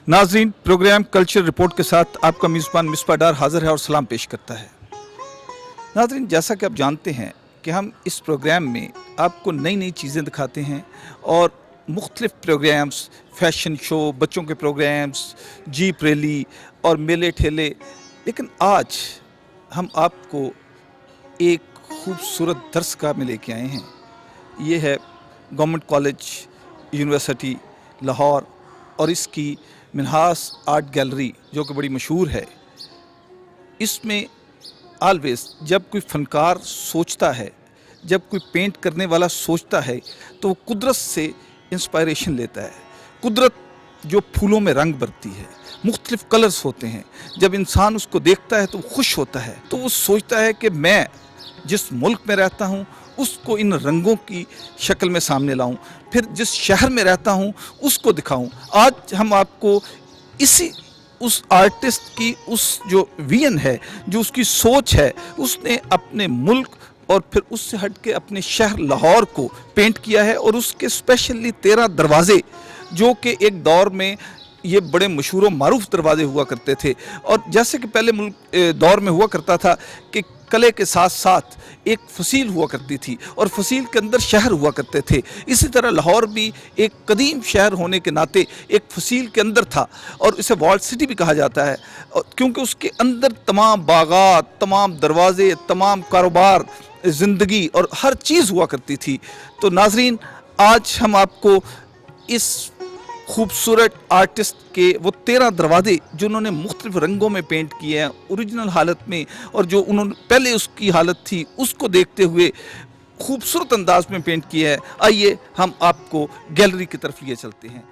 नाजरीन, programme culture report के साथ आपका मेज़बान मिसबा डार हाज़िर है और सलाम पेश करता है। नाजरीन, जैसा कि आप जानते हैं कि हम इस प्रोग्राम में आपको नई नई चीज़ें दिखाते हैं और मुख्तलिफ़ प्रोग्राम्स, फैशन शो, बच्चों के प्रोग्राम्स, जीप रैली और मेले ठेले। लेकिन आज हम आपको एक खूबसूरत दरसगाह में लेके आए हैं। ये है गवर्नमेंट कॉलेज यूनिवर्सिटी लाहौर और इसकी मिन्हास आर्ट गैलरी, जो कि बड़ी मशहूर है। इसमें ऑलवेज़ जब कोई फ़नकार सोचता है, जब कोई पेंट करने वाला सोचता है, तो वो कुदरत से इंस्पायरेशन लेता है। कुदरत जो फूलों में रंग भरती है, मुख्तलिफ़ कलर्स होते हैं, जब इंसान उसको देखता है तो वो खुश होता है। तो वो सोचता है कि मैं जिस मुल्क में रहता हूँ उसको इन रंगों की शक्ल में सामने लाऊं, फिर जिस शहर में रहता हूँ उसको दिखाऊं। आज हम आपको इसी उस आर्टिस्ट की उस जो विजन है, जो उसकी सोच है, उसने अपने मुल्क और फिर उससे हट के अपने शहर लाहौर को पेंट किया है। और उसके स्पेशली 13 दरवाज़े, जो कि एक दौर में ये बड़े मशहूर व मारूफ दरवाजे हुआ करते थे। और जैसे कि पहले मुल्क दौर में हुआ करता था कि कले के साथ साथ एक फसील हुआ करती थी और फसील के अंदर शहर हुआ करते थे, इसी तरह लाहौर भी एक कदीम शहर होने के नाते एक फसील के अंदर था और इसे वॉल्ड सिटी भी कहा जाता है, क्योंकि उसके अंदर तमाम बागात, तमाम दरवाजे, तमाम कारोबार, ज़िंदगी और हर चीज़ हुआ करती थी। तो नाजरीन, आज हम आपको इस खूबसूरत आर्टिस्ट के वो 13 दरवाजे, जो उन्होंने मुख्तलिफ रंगों में पेंट किए हैं ओरिजिनल हालत में, और जो उन्होंने पहले उसकी हालत थी उसको देखते हुए खूबसूरत अंदाज में पेंट किया है। आइए हम आपको गैलरी की तरफ लिए चलते हैं।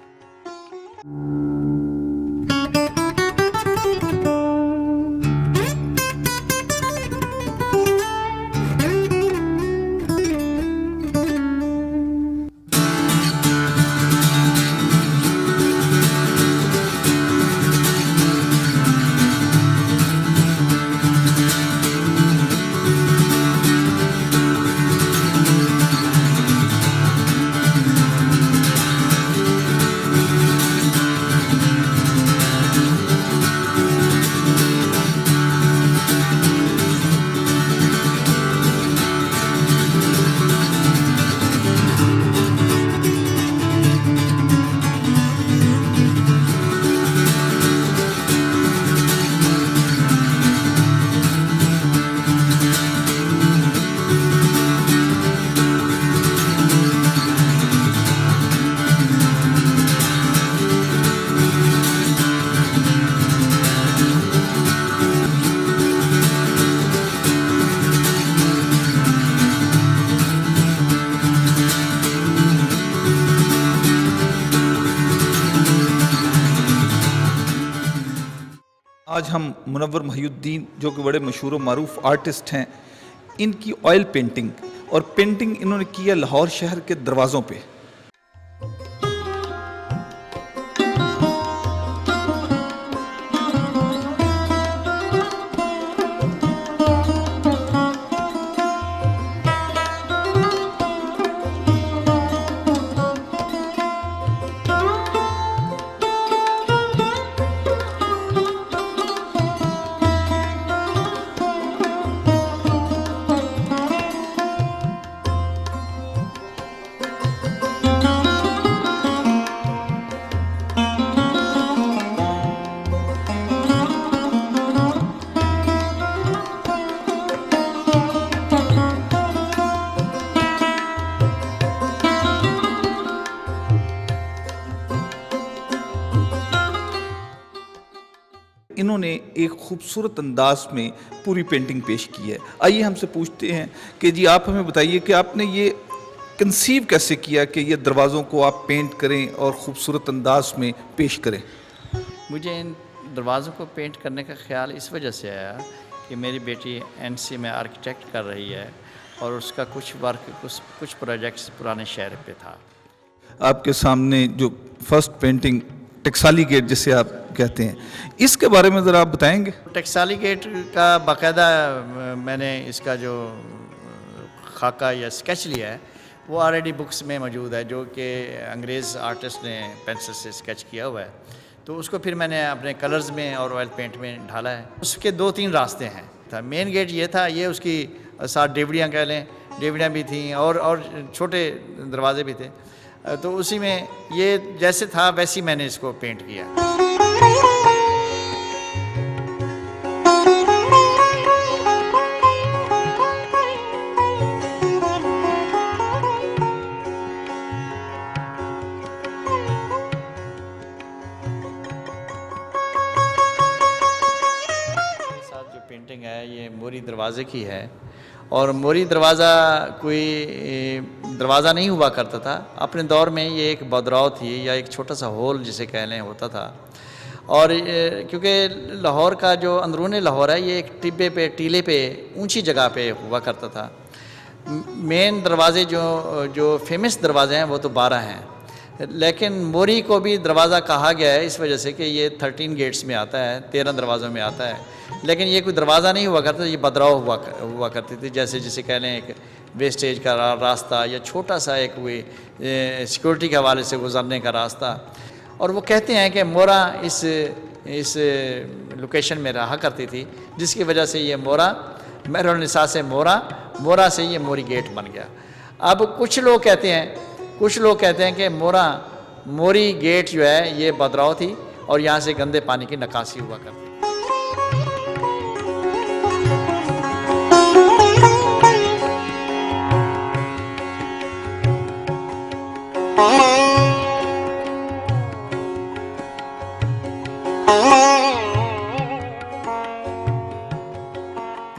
आज हम मुनव्वर महिउद्दीन, जो कि बड़े मशहूर व मारूफ आर्टिस्ट हैं, इनकी ऑयल पेंटिंग और पेंटिंग इन्होंने की है लाहौर शहर के दरवाज़ों पे। इन्होंने एक खूबसूरत अंदाज में पूरी पेंटिंग पेश की है। आइए हमसे पूछते हैं कि जी, आप हमें बताइए कि आपने ये कंसीव कैसे किया कि ये दरवाज़ों को आप पेंट करें और ख़ूबसूरत अंदाज में पेश करें। मुझे इन दरवाज़ों को पेंट करने का ख्याल इस वजह से आया कि मेरी बेटी एनसी में आर्किटेक्ट कर रही है और उसका कुछ वर्क, कुछ प्रोजेक्ट्स पुराने शहर पे था। आपके सामने जो फर्स्ट पेंटिंग टकसाली गेट जिसे आप कहते हैं, इसके बारे में ज़रा आप बताएंगे। टकसाली गेट का बाकायदा मैंने इसका जो खाका या स्केच लिया है वो ऑलरेडी बुक्स में मौजूद है, जो कि अंग्रेज़ आर्टिस्ट ने पेंसिल से स्केच किया हुआ है। तो उसको फिर मैंने अपने कलर्स में और ऑयल पेंट में ढाला है। उसके 2-3 रास्ते हैं। मेन गेट ये था, ये उसकी 7 डेवड़ियाँ कह लें, डेवड़ियाँ भी थीं और छोटे दरवाजे भी थे। तो उसी में ये जैसे था वैसे ही मैंने इसको पेंट किया। पेंटिंग है ये मोरी दरवाज़े की है, और मोरी दरवाज़ा कोई दरवाज़ा नहीं हुआ करता था। अपने दौर में ये एक बदराव थी, या एक छोटा सा होल जिसे कह लें होता था। और क्योंकि लाहौर का जो अंदरून लाहौर है ये एक टीले पे ऊंची जगह पे हुआ करता था। मेन दरवाज़े जो फेमस दरवाज़े हैं वो तो 12 हैं, लेकिन मोरी को भी दरवाज़ा कहा गया है इस वजह से कि ये 13 गेट्स में आता है, 13 दरवाज़ों में आता है। लेकिन ये कोई दरवाज़ा नहीं हुआ करता, ये बदराव हुआ करती थी, जैसे जिसे कह लें एक वेस्टेज का रास्ता, या छोटा सा एक कोई सिक्योरिटी के हवाले से गुजरने का रास्ता। और वो कहते हैं कि मोरा इस लोकेशन में रहा करती थी, जिसकी वजह से ये मोरा महरुन्निसा से मोरा से ये मोरी गेट बन गया। अब कुछ लोग कहते हैं कि मोरी गेट जो है ये बदराव थी, और यहाँ से गंदे पानी की निकासी हुआ करती।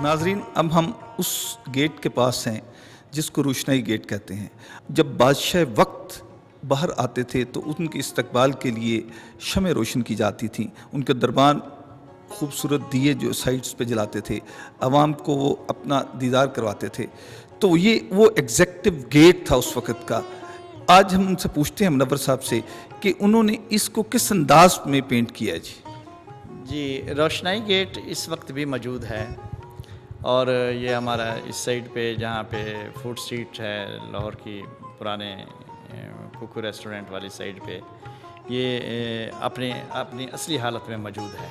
नाजरीन, अब हम उस गेट के पास हैं जिसको रोशनाई गेट कहते हैं। जब बादशाह वक्त बाहर आते थे तो उनके इस्तकबाल के लिए शमें रोशन की जाती थी। उनके दरबान खूबसूरत दिए जो साइड्स पे जलाते थे, आवाम को वो अपना दीदार करवाते थे। तो ये वो एग्जेक्टिव गेट था उस वक़्त का। आज हम उनसे पूछते हैं मुनव्वर साहब से कि उन्होंने इसको किस अंदाज में पेंट किया है। जी, रोशनाई गेट इस वक्त भी मौजूद है, और ये हमारा इस साइड पे जहाँ पे फूड स्ट्रीट है लाहौर की, पुराने कुकू रेस्टोरेंट वाली साइड पे, ये अपनी असली हालत में मौजूद है।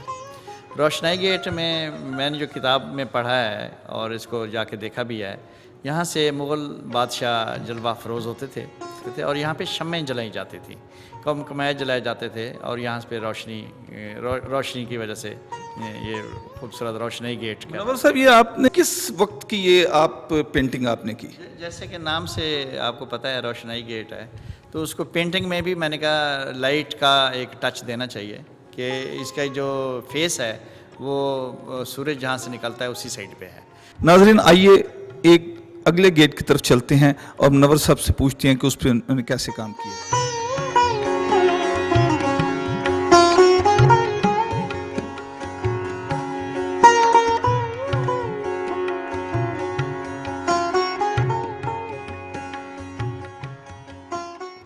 रोशनाई गेट में मैंने जो किताब में पढ़ा है और इसको जाके देखा भी है, यहाँ से मुग़ल बादशाह जलवा फ़रोज़ होते थे और यहाँ पे शम्में जलाई जाती थी, कमाए जलाए जाते थे, और यहाँ पे रोशनी की वजह से ये खूबसूरत रोशनाई गेट का। मुनव्वर साहब, ये आपने किस वक्त की ये पेंटिंग आपने की? जैसे कि नाम से आपको पता है रोशनाई गेट है, तो उसको पेंटिंग में भी मैंने कहा लाइट का एक टच देना चाहिए कि इसका जो फेस है वो सूरज जहाँ से निकलता है उसी साइड पे है। नाजरीन, आइए एक अगले गेट की तरफ चलते हैं और मुनव्वर साहब से पूछते हैं कि उस पर उन्होंने कैसे काम किया।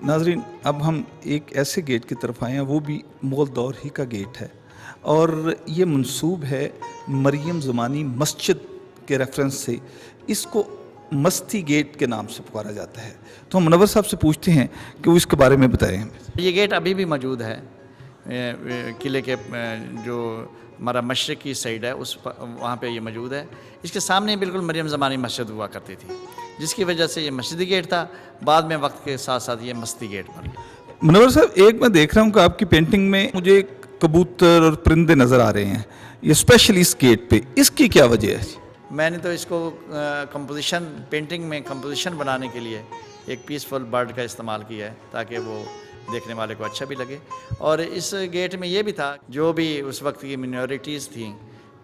नाजरीन, अब हम एक ऐसे गेट की तरफ आए हैं, वो भी मुग़ल दौर ही का गेट है, और ये मंसूब है मरियम ज़मानी मस्जिद के रेफरेंस से। इसको मस्ती गेट के नाम से पुकारा जाता है। तो हम मुनव्वर साहब से पूछते हैं कि वो इसके बारे में बताएं। ये गेट अभी भी मौजूद है, किले के जो हमारा मशरक़ी साइड है वहाँ पे ये मौजूद है। इसके सामने बिल्कुल मरियम ज़मानी मस्जिद हुआ करती थी, जिसकी वजह से ये मस्जिदी गेट था। बाद में वक्त के साथ साथ ये मस्ती गेट बन गया। मुनव्वर साहब, एक मैं देख रहा हूँ कि आपकी पेंटिंग में मुझे कबूतर और परिंदे नज़र आ रहे हैं, ये स्पेशल इस गेट पे, इसकी क्या वजह है? मैंने तो इसको पेंटिंग में कंपोजिशन बनाने के लिए एक पीसफुल बर्ड का इस्तेमाल किया है, ताकि वो देखने वाले को अच्छा भी लगे। और इस गेट में ये भी था, जो भी उस वक्त की मिनॉरिटीज़ थी,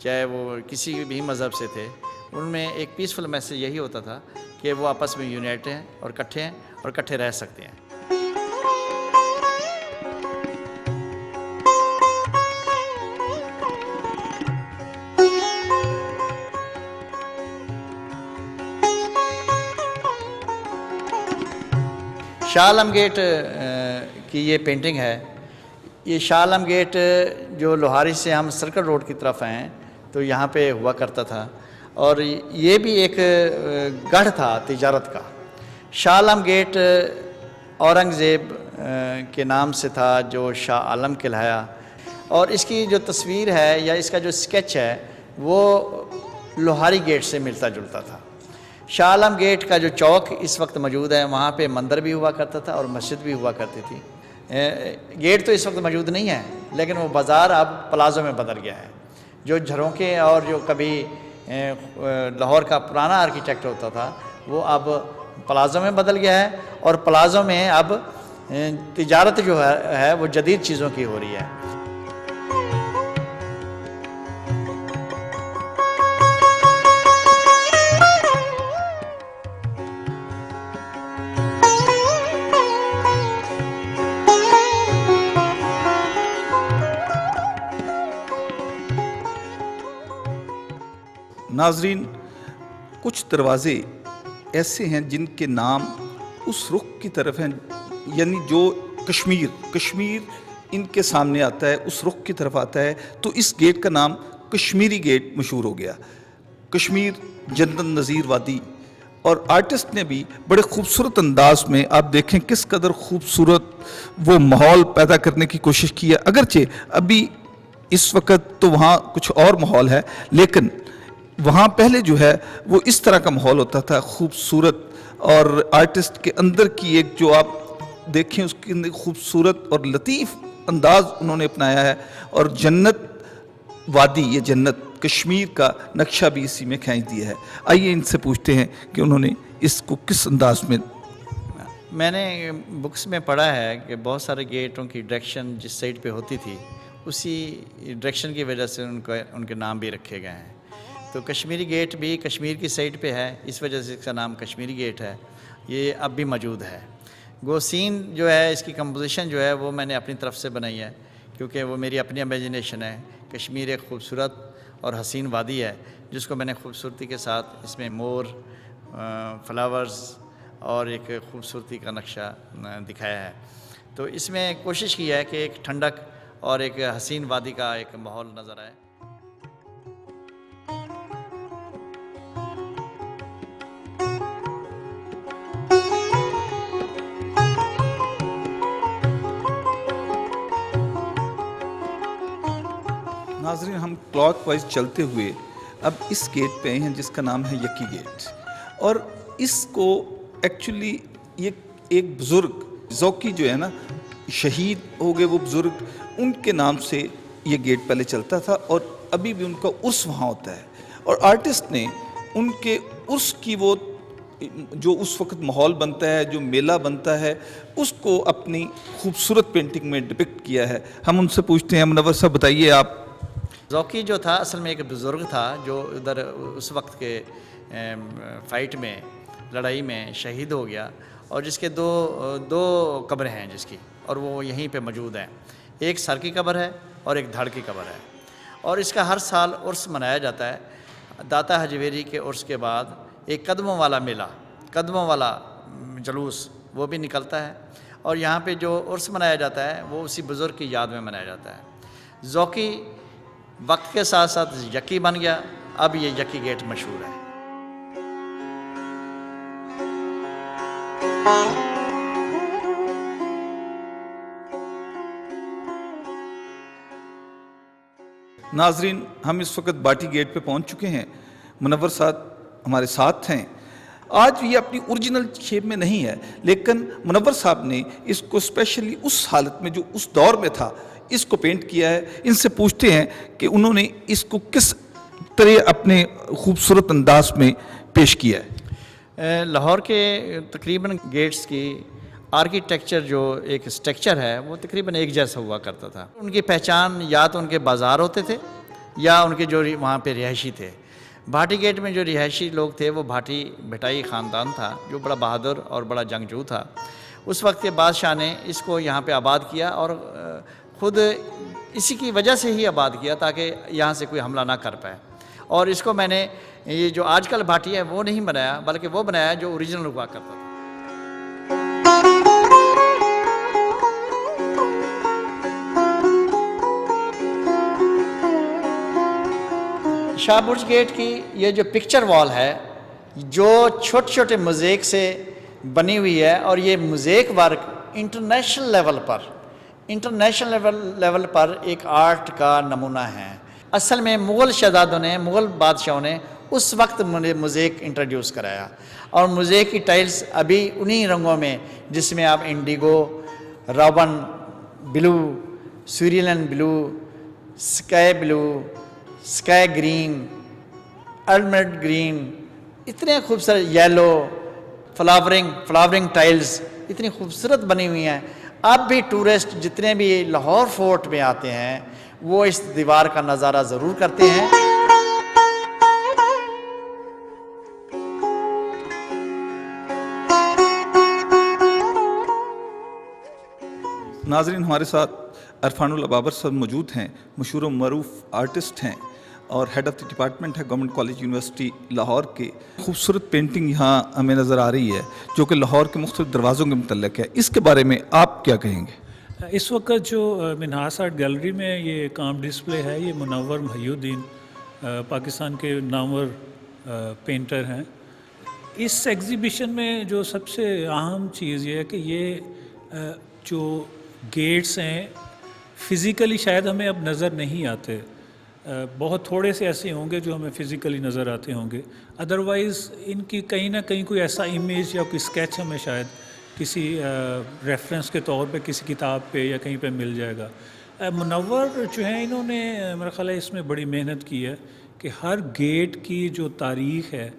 चाहे वो किसी भी मज़हब से थे, उनमें एक पीसफुल मैसेज यही होता था कि वो आपस में यूनाइट हैं और इकट्ठे रह सकते हैं। शाह आलम गेट की ये पेंटिंग है। ये शाह आलम गेट जो लोहारी से हम सर्कल रोड की तरफ हैं तो यहाँ पे हुआ करता था, और ये भी एक गढ़ था तिजारत का। शाह आलम गेट औरंगज़ेब के नाम से था, जो शाह आलम कहलाया। और इसकी जो तस्वीर है या इसका जो स्केच है वो लोहारी गेट से मिलता जुलता था। शाह आलम गेट का जो चौक इस वक्त मौजूद है, वहाँ पे मंदिर भी हुआ करता था और मस्जिद भी हुआ करती थी। गेट तो इस वक्त मौजूद नहीं है, लेकिन वो बाज़ार अब प्लाज़ो में बदल गया है। जो झरोखे और जो कभी लाहौर का पुराना आर्किटेक्ट होता था वो अब प्लाज़ो में बदल गया है, और प्लाज़ो में अब तिजारत जो है वो जदीद चीज़ों की हो रही है। नाजरीन, कुछ दरवाज़े ऐसे हैं जिनके नाम उस रुख की तरफ हैं, यानी जो कश्मीर इनके सामने आता है, उस रुख की तरफ आता है, तो इस गेट का नाम कश्मीरी गेट मशहूर हो गया। कश्मीर, जन्नत नज़ीर वादी। और आर्टिस्ट ने भी बड़े खूबसूरत अंदाज में, आप देखें किस कदर खूबसूरत वो माहौल पैदा करने की कोशिश की है। अगरचे अभी इस वक्त तो वहाँ कुछ और माहौल है, लेकिन वहाँ पहले जो है वो इस तरह का माहौल होता था खूबसूरत। और आर्टिस्ट के अंदर की एक जो आप देखें उसके अंदर खूबसूरत और लतीफ़ अंदाज उन्होंने अपनाया है। और जन्नत वादी, ये जन्नत कश्मीर का नक्शा भी इसी में खींच दिया है। आइए इनसे पूछते हैं कि उन्होंने इसको किस अंदाज में। मैंने बुक्स में पढ़ा है कि बहुत सारे गेटों की डायरेक्शन जिस साइड पे होती थी उसी डायरेक्शन की वजह से उनके नाम भी रखे गए हैं। तो कश्मीरी गेट भी कश्मीर की साइड पे है, इस वजह से इसका नाम कश्मीरी गेट है। ये अब भी मौजूद है। गो सीन जो है, इसकी कंपोजिशन जो है वो मैंने अपनी तरफ से बनाई है, क्योंकि वो मेरी अपनी इमेजिनेशन है। कश्मीर एक खूबसूरत और हसीन वादी है जिसको मैंने खूबसूरती के साथ इसमें मोर, फ्लावर्स और एक खूबसूरती का नक्शा दिखाया है। तो इसमें कोशिश की है कि एक ठंडक और एक हसीन वादी का एक माहौल नज़र आए। नाजरीन, हम क्लॉकवाइज चलते हुए अब इस गेट पे आए हैं जिसका नाम है यकी गेट। और इसको एक्चुअली ये एक बुज़ुर्ग ज़ौकी जो है ना, शहीद हो गए वो बुज़ुर्ग, उनके नाम से ये गेट पहले चलता था और अभी भी उनका उर्स वहाँ होता है। और आर्टिस्ट ने उनके उर्स की वो जो उस वक्त माहौल बनता है, जो मेला बनता है, उसको अपनी खूबसूरत पेंटिंग में डिपिक्ट किया है। हम उनसे पूछते हैं, मुनव्वर साहब बताइए आप। ज़ौकी जो था असल में एक बुज़ुर्ग था जो उधर उस वक्त के फ़ाइट में, लड़ाई में शहीद हो गया, और जिसके दो कब्रें हैं जिसकी, और वो यहीं पे मौजूद हैं। एक सर की कब्र है और एक धड़ की कब्र है। और इसका हर साल उर्स मनाया जाता है। दाता हजवेरी के उर्स के बाद एक कदमों वाला मेला, कदमों वाला जलूस वो भी निकलता है, और यहाँ पे जो उर्स मनाया जाता है वो उसी बुज़ुर्ग की याद में मनाया जाता है। ज़ौकी वक्त के साथ साथ यकी बन गया, अब ये यकी गेट मशहूर है। नाजरीन, हम इस वक्त बाटी गेट पे पहुंच चुके हैं। मुनव्वर साहब हमारे साथ हैं। आज ये अपनी ओरिजिनल शेप में नहीं है, लेकिन मुनव्वर साहब ने इसको स्पेशली उस हालत में जो उस दौर में था इसको पेंट किया है। इनसे पूछते हैं कि उन्होंने इसको किस तरह अपने खूबसूरत अंदाज में पेश किया है। लाहौर के तकरीबन गेट्स की आर्किटेक्चर जो एक स्ट्रक्चर है वो तकरीबन एक जैसा हुआ करता था। उनकी पहचान या तो उनके बाज़ार होते थे या उनके जो वहाँ पे रिहायशी थे। भाटी गेट में जो रिहायशी लोग थे वो भाटी भटाई ख़ानदान था जो बड़ा बहादुर और बड़ा जंगजू था। उस वक्त के बादशाह ने इसको यहाँ पे आबाद किया और ख़ुद इसी की वजह से ही आबाद किया ताकि यहाँ से कोई हमला ना कर पाए। और इसको मैंने ये जो आजकल भाटी है वो नहीं बनाया, बल्कि वो बनाया जो ओरिजिनल हुआ करता था। शाहबुर्ज गेट की ये जो पिक्चर वॉल है, जो छोटे छोटे मोज़ेक से बनी हुई है और ये मोज़ेक वर्क इंटरनेशनल लेवल पर एक आर्ट का नमूना है। असल में मुग़ल शहज़ादों ने, मुग़ल बादशाहों ने उस वक्त मोज़ेक इंट्रोड्यूस कराया और मोज़ेक की टाइल्स अभी उन्हीं रंगों में, जिसमें आप इंडिगो, रॉबन ब्लू, सूरियन blue, sky green, almond green, इतने खूबसूरत येलो, फ्लावरिंग टाइल्स इतनी खूबसूरत बनी हुई हैं। अब भी टूरिस्ट जितने भी लाहौर फोर्ट में आते हैं वो इस दीवार का नज़ारा ज़रूर करते हैं। नाजरीन, हमारे साथ अरफानुल अबाबर साहब मौजूद हैं, मशहूर व मरूफ आर्टिस्ट हैं और हेड ऑफ़ द डिपार्टमेंट है गवर्नमेंट कॉलेज यूनिवर्सिटी लाहौर के। खूबसूरत पेंटिंग यहाँ हमें नज़र आ रही है जो कि लाहौर के मुख्तलिफ दरवाज़ों के मुतल्लिक़ है। इसके बारे में आप क्या कहेंगे? इस वक्त जो मिन्हास आर्ट गैलरी में ये काम डिस्प्ले है, ये मुनव्वर मुहिउद्दीन पाकिस्तान के नामवर पेंटर हैं। इस एग्ज़िबिशन में जो सबसे अहम चीज़ ये है कि ये जो गेट्स हैं फ़िज़िकली शायद हमें अब नज़र नहीं आते। बहुत थोड़े से ऐसे होंगे जो हमें फ़िज़िकली नज़र आते होंगे, अदरवाइज़ इनकी कहीं ना कहीं कोई ऐसा इमेज या कोई स्केच हमें शायद किसी रेफरेंस के तौर पे किसी किताब पे या कहीं पे मिल जाएगा। मुनव्वर जो है, इन्होंने मेरा ख़्याल है इसमें बड़ी मेहनत की है कि हर गेट की जो तारीख़ है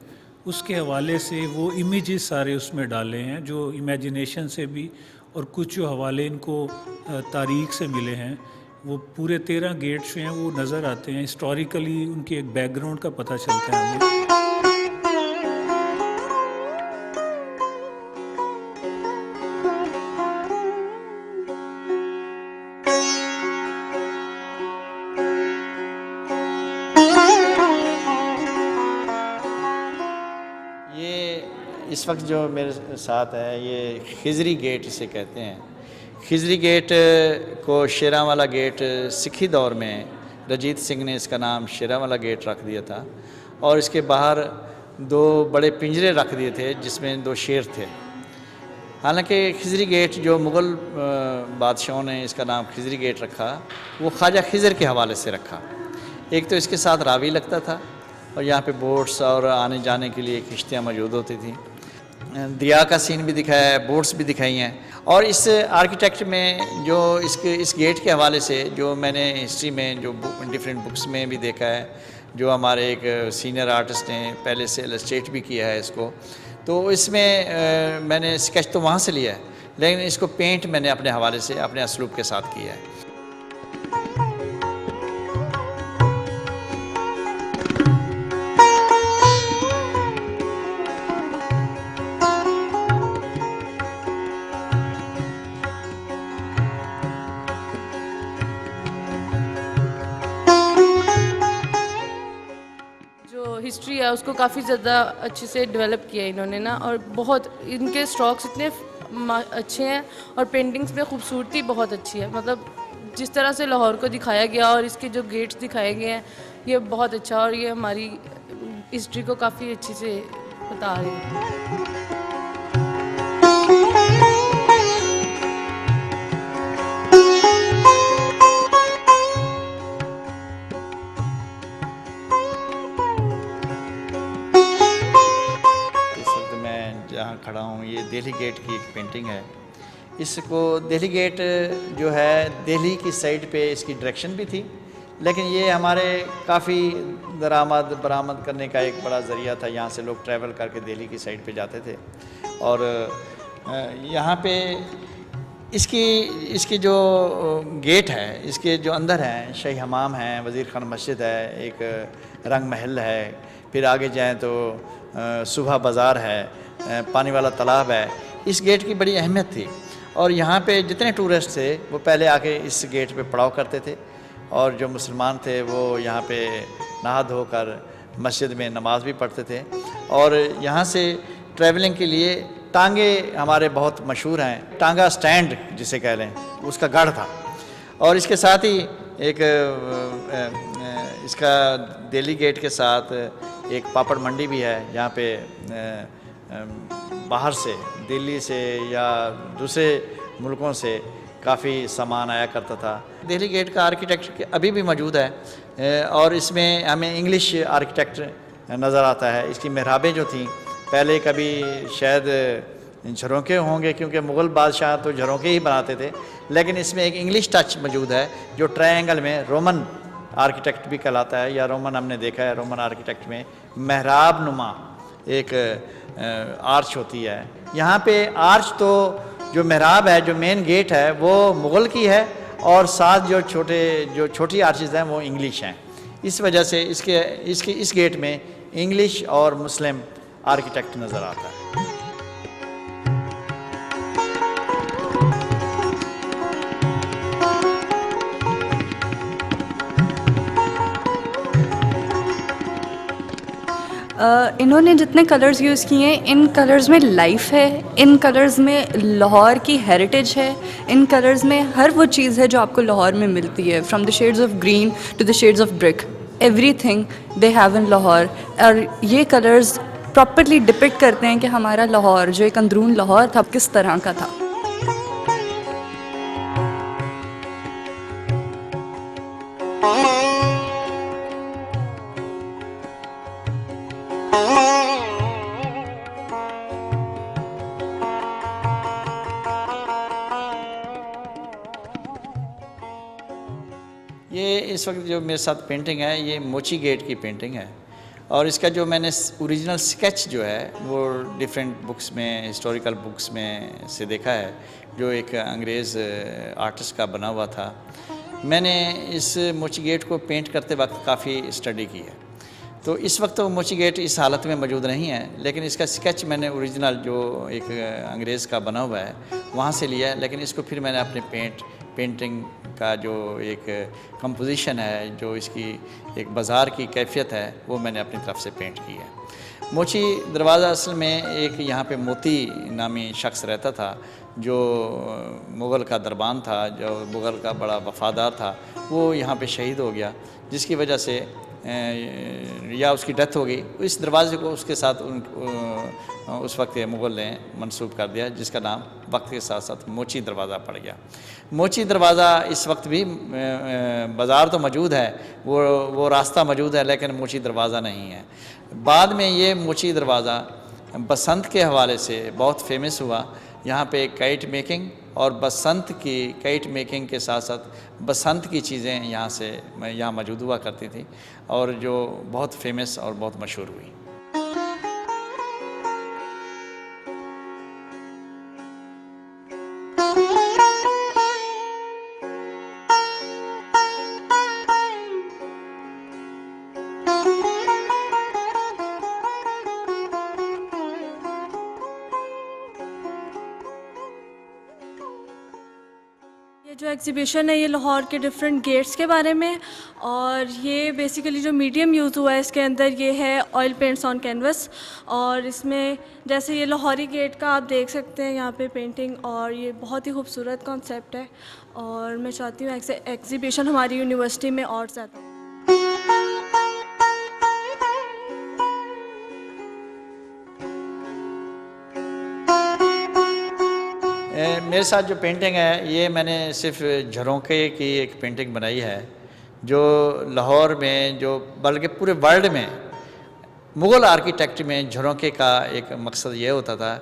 उसके हवाले से वो इमेजेस सारे उसमें डाले हैं, जो इमेजिनेशन से भी, और कुछ जो हवाले इनको तारीख़ से मिले हैं। वो पूरे 13 गेट्स जो हैं वो नज़र आते हैं, हिस्टोरिकली उनकी एक बैकग्राउंड का पता चलता है हमें। इस वक्त जो मेरे साथ है ये खिजरी गेट इसे कहते हैं। खिजरी गेट को शेरांवाला गेट सिखी दौर में रजीत सिंह ने इसका नाम शेरांवाला गेट रख दिया था और इसके बाहर 2 बड़े पिंजरे रख दिए थे जिसमें 2 शेर थे। हालांकि खिजरी गेट जो मुग़ल बादशाहों ने इसका नाम खिजरी गेट रखा वो ख्वाजा खिजर के हवाले से रखा। एक तो इसके साथ रावी लगता था और यहाँ पे बोट्स और आने जाने के लिए किश्तियाँ मौजूद होती थी। दरिया का सीन भी दिखाया है, बोट्स भी दिखाई हैं। और इस आर्किटेक्ट में जो इस गेट के हवाले से जो मैंने हिस्ट्री में जो डिफरेंट बुक्स में भी देखा है, जो हमारे एक सीनियर आर्टिस्ट ने पहले से इलस्ट्रेट भी किया है इसको, तो इसमें मैंने स्केच तो वहाँ से लिया है लेकिन इसको पेंट मैंने अपने हवाले से अपने असलूब के साथ किया है। हिस्ट्री है उसको काफ़ी ज़्यादा अच्छे से डेवलप किया है इन्होंने ना, और बहुत इनके स्ट्रोक्स इतने अच्छे हैं और पेंटिंग्स में खूबसूरती बहुत अच्छी है। मतलब जिस तरह से लाहौर को दिखाया गया और इसके जो गेट्स दिखाए गए हैं ये बहुत अच्छा, और ये हमारी हिस्ट्री को काफ़ी अच्छे से बता रहे हैं। जहाँ खड़ा हूँ ये दिल्ली गेट की एक पेंटिंग है। इसको दिल्ली गेट जो है दिल्ली की साइड पे इसकी डायरेक्शन भी थी, लेकिन ये हमारे काफ़ी दरामद बरामद करने का एक बड़ा ज़रिया था। यहाँ से लोग ट्रैवल करके दिल्ली की साइड पे जाते थे और यहाँ पे इसकी जो गेट है, इसके जो अंदर हैं शाही हमाम है, वज़ीर खान मस्जिद है, एक रंग महल है, फिर आगे जाएँ तो सुबह बाज़ार है, पानी वाला तालाब है। इस गेट की बड़ी अहमियत थी और यहाँ पे जितने टूरिस्ट थे वो पहले आके इस गेट पे पड़ाव करते थे और जो मुसलमान थे वो यहाँ पे नहा धोकर मस्जिद में नमाज भी पढ़ते थे। और यहाँ से ट्रैवलिंग के लिए टांगे हमारे बहुत मशहूर हैं। टांगा स्टैंड जिसे कह लें उसका गढ़ था और इसके साथ ही एक इसका दिल्ली गेट के साथ एक पापड़ मंडी भी है जहाँ पे बाहर से, दिल्ली से या दूसरे मुल्कों से काफ़ी सामान आया करता था। दिल्ली गेट का आर्किटेक्ट अभी भी मौजूद है और इसमें हमें इंग्लिश आर्किटेक्ट नज़र आता है। इसकी मेहराबें जो थीं पहले कभी शायद झरोखे होंगे, क्योंकि मुग़ल बादशाह तो झरोखे ही बनाते थे, लेकिन इसमें एक इंग्लिश टच मौजूद है जो ट्रायंगल में रोमन आर्किटेक्ट भी कहलाता है, या रोमन हमने देखा है। रोमन आर्किटेक्ट में मेहराब नुमा एक आर्च होती है। यहाँ पे आर्च तो जो मेहराब है, जो मेन गेट है, वो मुग़ल की है और साथ जो छोटी आर्चेज़ हैं वो इंग्लिश हैं। इस वजह से इस गेट में इंग्लिश और मुस्लिम आर्किटेक्ट नज़र आता है। इन्होंने जितने कलर्स यूज़ किए हैं, इन कलर्स में लाइफ है, इन कलर्स में लाहौर की हेरिटेज है, इन कलर्स में हर वो चीज़ है जो आपको लाहौर में मिलती है, from the shades of green to the shades of brick, everything they have in Lahore. और ये कलर्स प्रॉपरली डिपिक्ट करते हैं कि हमारा लाहौर, जो एक अंदरून लाहौर था, किस तरह का था। ये इस वक्त जो मेरे साथ पेंटिंग है, ये मोची गेट की पेंटिंग है और इसका जो मैंने ओरिजिनल स्केच जो है वो डिफरेंट बुक्स में, हिस्टोरिकल बुक्स में से देखा है, जो एक अंग्रेज़ आर्टिस्ट का बना हुआ था। मैंने इस मोची गेट को पेंट करते वक्त काफ़ी स्टडी की है, तो इस वक्त वो मोची गेट इस हालत में मौजूद नहीं है, लेकिन इसका स्केच मैंने ओरिजिनल जो एक अंग्रेज़ का बना हुआ है वहाँ से लिया है। लेकिन इसको फिर मैंने अपने पेंटिंग का जो एक कंपोजिशन है, जो इसकी एक बाज़ार की कैफियत है, वो मैंने अपनी तरफ से पेंट की है। मोची दरवाज़ा असल में एक यहाँ पे मोती नामी शख्स रहता था, जो मुग़ल का दरबान था, जो मुग़ल का बड़ा वफ़ादार था। वो यहाँ पे शहीद हो गया, जिसकी वजह से या उसकी डेथ हो गई। इस दरवाज़े को उसके साथ उस वक्त मुग़ल ने मंसूब कर दिया, जिसका नाम वक्त के साथ साथ मोची दरवाज़ा पड़ गया। मोची दरवाज़ा इस वक्त भी बाज़ार तो मौजूद है, वो रास्ता मौजूद है, लेकिन मोची दरवाज़ा नहीं है। बाद में ये मोची दरवाज़ा बसंत के हवाले से बहुत फेमस हुआ। यहाँ पे काइट मेकिंग और बसंत की काइट मेकिंग के साथ साथ बसंत की चीज़ें यहाँ मौजूद हुआ करती थी और जो बहुत फेमस और बहुत मशहूर हुई। ये जो एग्ज़िबिशन है ये लाहौर के डिफरेंट गेट्स के बारे में, और ये बेसिकली जो मीडियम यूज़ हुआ है इसके अंदर ये है ऑयल पेंट्स ऑन कैनवस। और इसमें जैसे ये लाहौरी गेट का आप देख सकते हैं यहाँ पे पेंटिंग, और ये बहुत ही खूबसूरत कॉन्सेप्ट है और मैं चाहती हूँ एग्ज़िबिशन हमारी यूनिवर्सिटी में और ज़्यादा। मेरे साथ जो पेंटिंग है ये मैंने सिर्फ झरोखे की एक पेंटिंग बनाई है, जो लाहौर में, जो बल्कि पूरे वर्ल्ड में मुग़ल आर्किटेक्ट में झरोखे का एक मकसद ये होता था।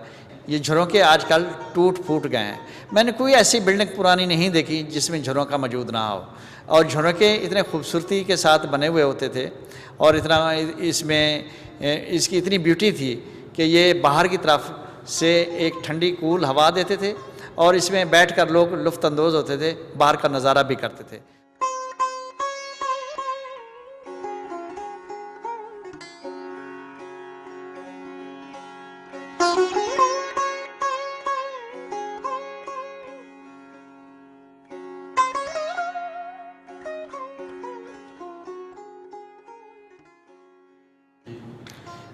ये झरोखे आजकल टूट फूट गए हैं। मैंने कोई ऐसी बिल्डिंग पुरानी नहीं देखी जिसमें झरोखा मौजूद ना हो, और झरोखे इतने खूबसूरती के साथ बने हुए होते थे और इतना इसकी इतनी ब्यूटी थी कि ये बाहर की तरफ से एक ठंडी कूल हवा देते थे और इसमें बैठकर लोग लुफ्तअंदोज़ होते थे, बाहर का नज़ारा भी करते थे।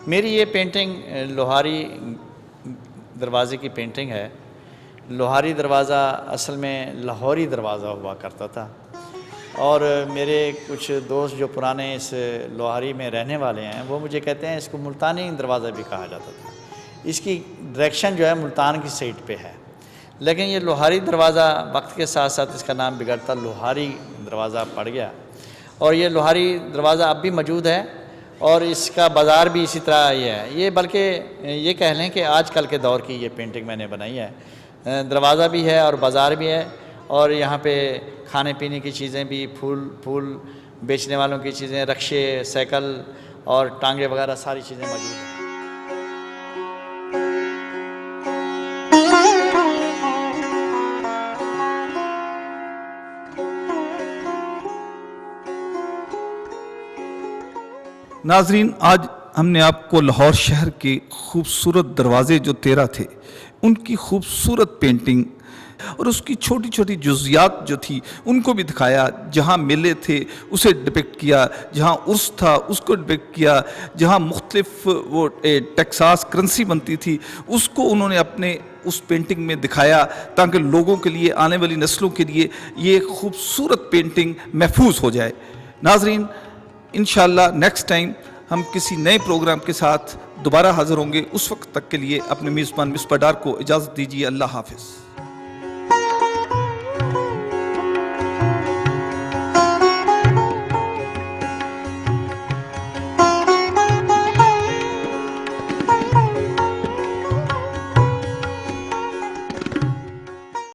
मेरी ये पेंटिंग लोहारी दरवाज़े की पेंटिंग है। लोहारी दरवाज़ा असल में लाहौरी दरवाज़ा हुआ करता था, और मेरे कुछ दोस्त जो पुराने इस लोहारी में रहने वाले हैं वो मुझे कहते हैं इसको मुल्तानी दरवाज़ा भी कहा जाता था। इसकी डायरेक्शन जो है मुल्तान की साइड पे है। लेकिन ये लोहारी दरवाज़ा वक्त के साथ साथ इसका नाम बिगड़ता लोहारी दरवाज़ा पड़ गया, और ये लोहारी दरवाज़ा अब भी मौजूद है और इसका बाज़ार भी इसी तरह ही है। ये बल्कि ये कह लें कि आजकल के दौर की ये पेंटिंग मैंने बनाई है, दरवाज़ा भी है और बाज़ार भी है, और यहाँ पे खाने पीने की चीज़ें भी, फूल बेचने वालों की चीज़ें, रक्शे, साइकिल और टांगे वगैरह सारी चीज़ें मौजूद हैं। नाजरीन, आज हमने आपको लाहौर शहर के खूबसूरत दरवाज़े जो 13 थे उनकी खूबसूरत पेंटिंग और उसकी छोटी छोटी जुज़ियात जो थी उनको भी दिखाया। जहाँ मेले थे उसे डिपिक्ट किया, जहाँ उर्स था उसको डिपिक्ट किया, जहाँ मुख्तलिफ वो टेक्सास करेंसी बनती थी उसको उन्होंने अपने उस पेंटिंग में दिखाया, ताकि लोगों के लिए, आने वाली नस्लों के लिए ये खूबसूरत पेंटिंग महफूज हो जाए। नाजरीन, इंशाअल्लाह नेक्स्ट टाइम हम किसी नए प्रोग्राम के साथ दोबारा हाज़िर होंगे। उस वक्त तक के लिए अपने मेज़बान मिस्बा डार को इजाज़त दीजिए। अल्लाह हाफ़िज़।